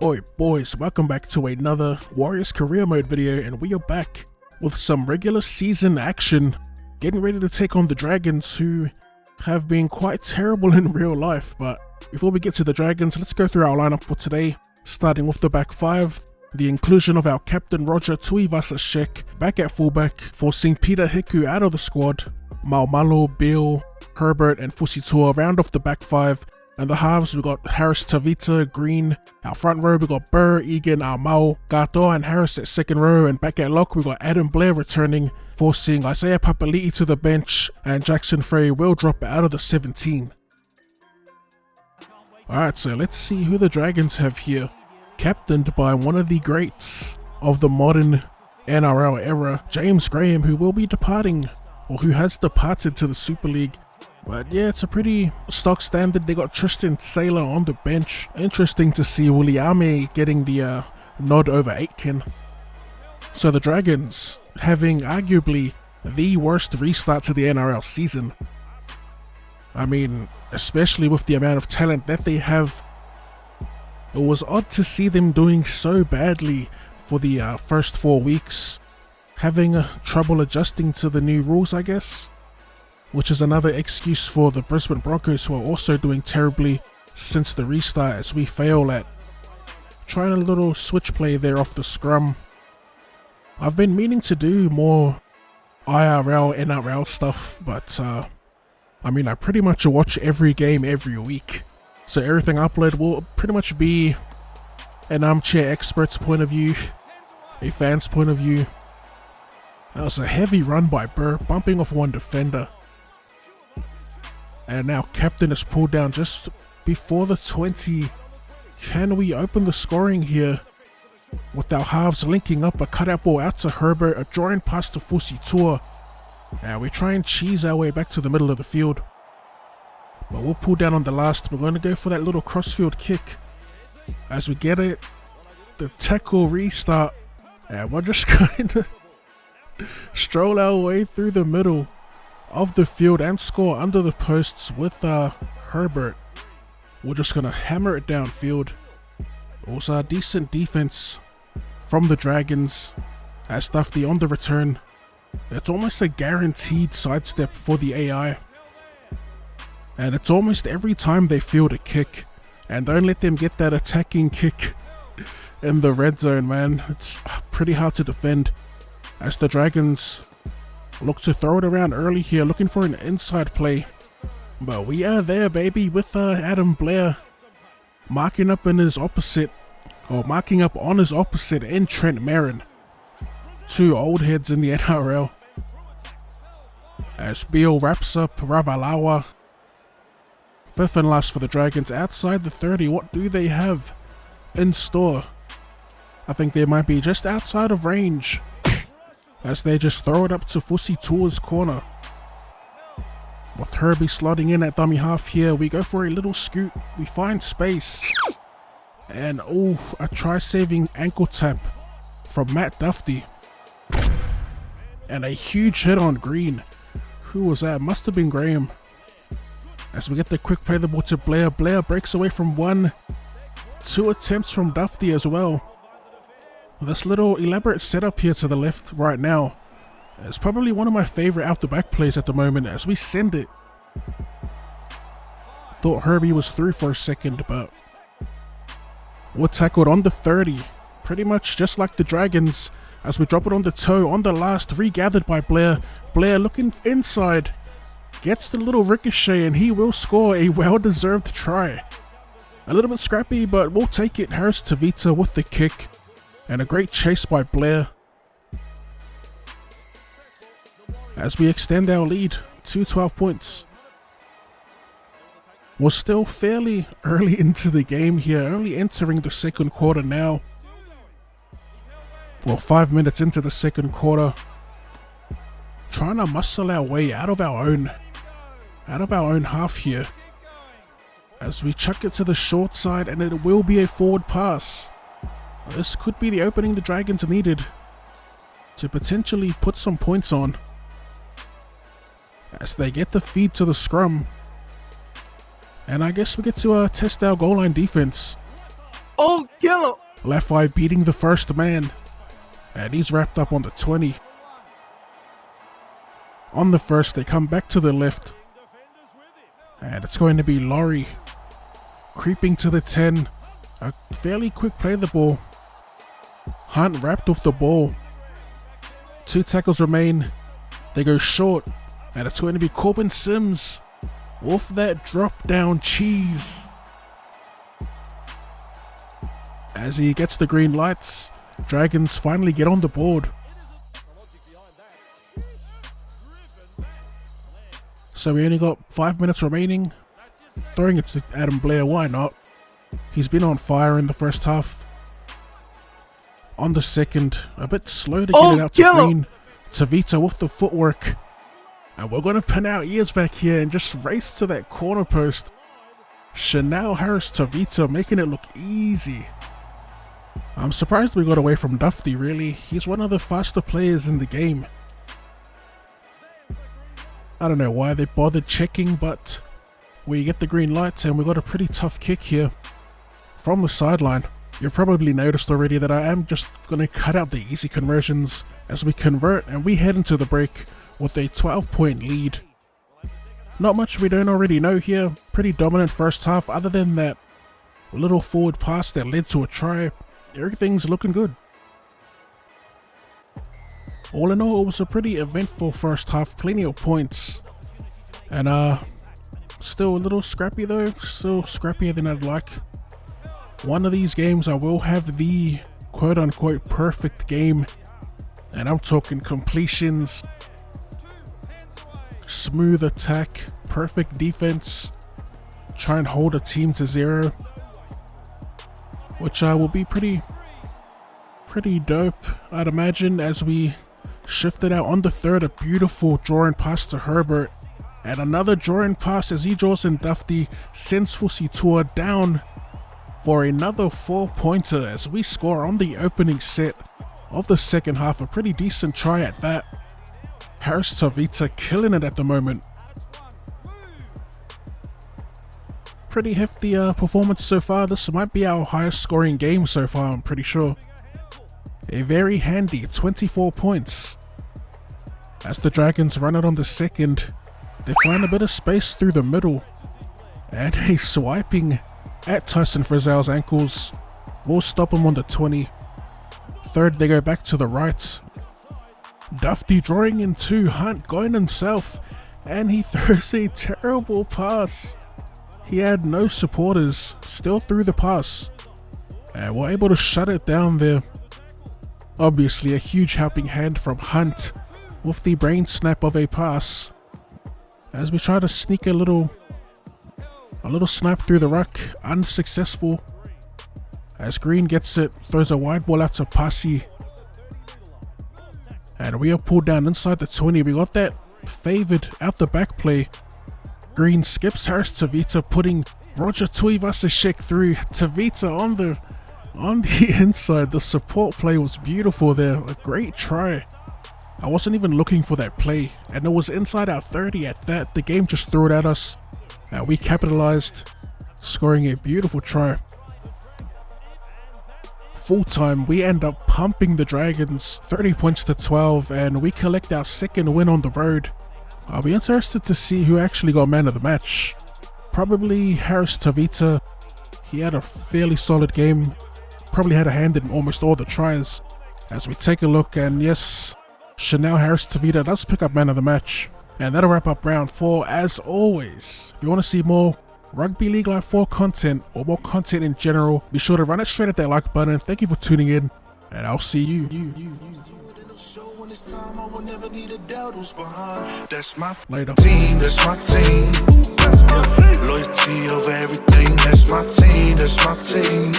Oi boys, welcome back to another Warriors career mode video, and we are back with some regular season action, getting ready to take on the Dragons, who have been quite terrible in real life. But before we get to the Dragons, let's go through our lineup for today, starting with the back five. The inclusion of our captain Roger Tuivasa-Sheck back at fullback, forcing Peter Hiku out of the squad. Maumalo, Beal, Herbert and Fusitua round off the back five. And the halves, we got Harris, Tavita, Green. Our front row, we got Burr, Egan, Aumau, Gato and Harris at second row. And back at lock, we got Adam Blair returning, forcing Isaiah Papali'i to the bench. And Jackson Frey will drop out of the 17. Alright, so let's see who the Dragons have here. Captained by one of the greats of the modern NRL era, James Graham, who will be departing, or who has departed to the Super League. But yeah, it's a pretty stock standard. They got Tristan Saylor on the bench. Interesting to see Williame getting the nod over Aitken. So the Dragons having arguably the worst restart to the NRL season. I mean, especially with the amount of talent that they have. It was odd to see them doing so badly for the first 4 weeks. Having trouble adjusting to the new rules, I guess. Which is another excuse for the Brisbane Broncos, who are also doing terribly since the restart, as we fail at trying a little switch play there off the scrum. I've been meaning to do more IRL, NRL stuff, but I mean, I pretty much watch every game every week. So everything I upload will pretty much be an armchair expert's point of view, a fan's point of view. That was a heavy run by Burr, bumping off one defender. And now captain is pulled down just before the 20. Can we open the scoring here with our halves linking up? A cutout ball out to Herbert, a drawing pass to Fusitua. And we try and cheese our way back to the middle of the field. But we'll pull down on the last. We're going to go for that little crossfield kick. As we get it, the tackle restart. And we're just going to stroll our way through the middle of the field and score under the posts with Herbert. We're just going to hammer it downfield. Also a decent defense from the Dragons as Duffy on the return. It's almost a guaranteed sidestep for the AI. And it's almost every time they field a kick. And don't let them get that attacking kick in the red zone, man. It's pretty hard to defend as the Dragons look to throw it around early here, looking for an inside play. But we are there, baby, with Adam Blair marking up on his opposite in Trent Merrin. Two old heads in the NRL. As Beal wraps up Ravalawa. Fifth and last for the Dragons outside the 30. What do they have in store? I think they might be just outside of range, as they just throw it up to Fusitua's corner. With Herbie slotting in at dummy half here, we go for a little scoot. We find space. And a try-saving ankle tap from Matt Duffy. And a huge hit on Green. Who was that? Must have been Graham. As we get the quick play the ball to Blair. Blair breaks away from one. Two attempts from Duffy as well. This little elaborate setup here to the left right now is probably one of my favorite out the back plays at the moment as we send it. Thought Herbie was through for a second, but we're tackled on the 30. Pretty much just like the Dragons as we drop it on the toe on the last, regathered by Blair. Blair looking inside, gets the little ricochet, and he will score a well-deserved try. A little bit scrappy, but we'll take it. Harris Tavita with the kick. And a great chase by Blair as we extend our lead to 12 points. We're still fairly early into the game here, only entering the second quarter now. Well, 5 minutes into the second quarter. Trying to muscle our way out of our own half here. As we chuck it to the short side, and it will be a forward pass. This could be the opening the Dragons needed to potentially put some points on, as they get the feed to the scrum. And I guess we get to test our goal line defense. Oh, kill him! Left eye beating the first man. And he's wrapped up on the 20. On the first, they come back to the left. And it's going to be Laurie. Creeping to the 10. A fairly quick play of the ball. Hunt wrapped off the ball. 2 tackles remain. They go short. And it's going to be Corbin Sims. With that drop down cheese. As he gets the green lights, Dragons finally get on the board. So we only got 5 minutes remaining. Throwing it to Adam Blair, why not? He's been on fire in the first half. On the second, a bit slow to get it out to Green. Tavita with the footwork. And we're going to pin our ears back here and just race to that corner post. Chanel Harris Tavita making it look easy. I'm surprised we got away from Dufty, really. He's one of the faster players in the game. I don't know why they bothered checking, but we get the green lights and we got a pretty tough kick here from the sideline. You've probably noticed already that I am just going to cut out the easy conversions as we convert and we head into the break with a 12-point lead. Not much we don't already know here. Pretty dominant first half other than that little forward pass that led to a try. Everything's looking good. All in all, it was a pretty eventful first half, plenty of points. And still a little scrappy though, still scrappier than I'd like. One of these games I will have the quote-unquote perfect game. And I'm talking completions, smooth attack, perfect defense, try and hold a team to 0. Which will be pretty dope, I'd imagine, as we shifted out on the third. A beautiful drawing pass to Herbert. And another drawing pass as he draws in Dufty, sends Fusitua down for another 4-pointer as we score on the opening set of the second half. A pretty decent try at that. Harris Tavita killing it at the moment. Pretty hefty performance so far. This might be our highest scoring game so far, I'm pretty sure. A very handy 24 points. As the Dragons run it on the second, they find a bit of space through the middle. And a swiping at Tyson Frizzell's ankles will stop him on the 20. Third, they go back to the right. Dufty drawing into Hunt, going himself, and he throws a terrible pass. He had no supporters, still threw the pass, and we're able to shut it down there. Obviously a huge helping hand from Hunt with the brain snap of a pass. As we try to sneak a little snap through the ruck, unsuccessful. As Green gets it, throws a wide ball out to Pasi. And we are pulled down inside the 20. We got that favored out the back play. Green skips Harris Tavita, putting Roger Tuivasa-Sheck through. Tavita on the inside. The support play was beautiful there. A great try. I wasn't even looking for that play, and it was inside our 30 at that. The game just threw it at us. We capitalized, scoring a beautiful try. Full time, we end up pumping the Dragons 30 points to 12, and we collect our second win on the road. I'll be interested to see who actually got man of the match. Probably Harris Tavita. He had a fairly solid game. Probably had a hand in almost all the tries. As we take a look, and yes, Chanel Harris Tavita does pick up man of the match. And that'll wrap up round 4. As always, if you want to see more Rugby League Live 4 content or more content in general, be sure to run it straight at that like button. Thank you for tuning in, and I'll see you. Later. That's my team. Loyalty over everything. That's my team. That's my team.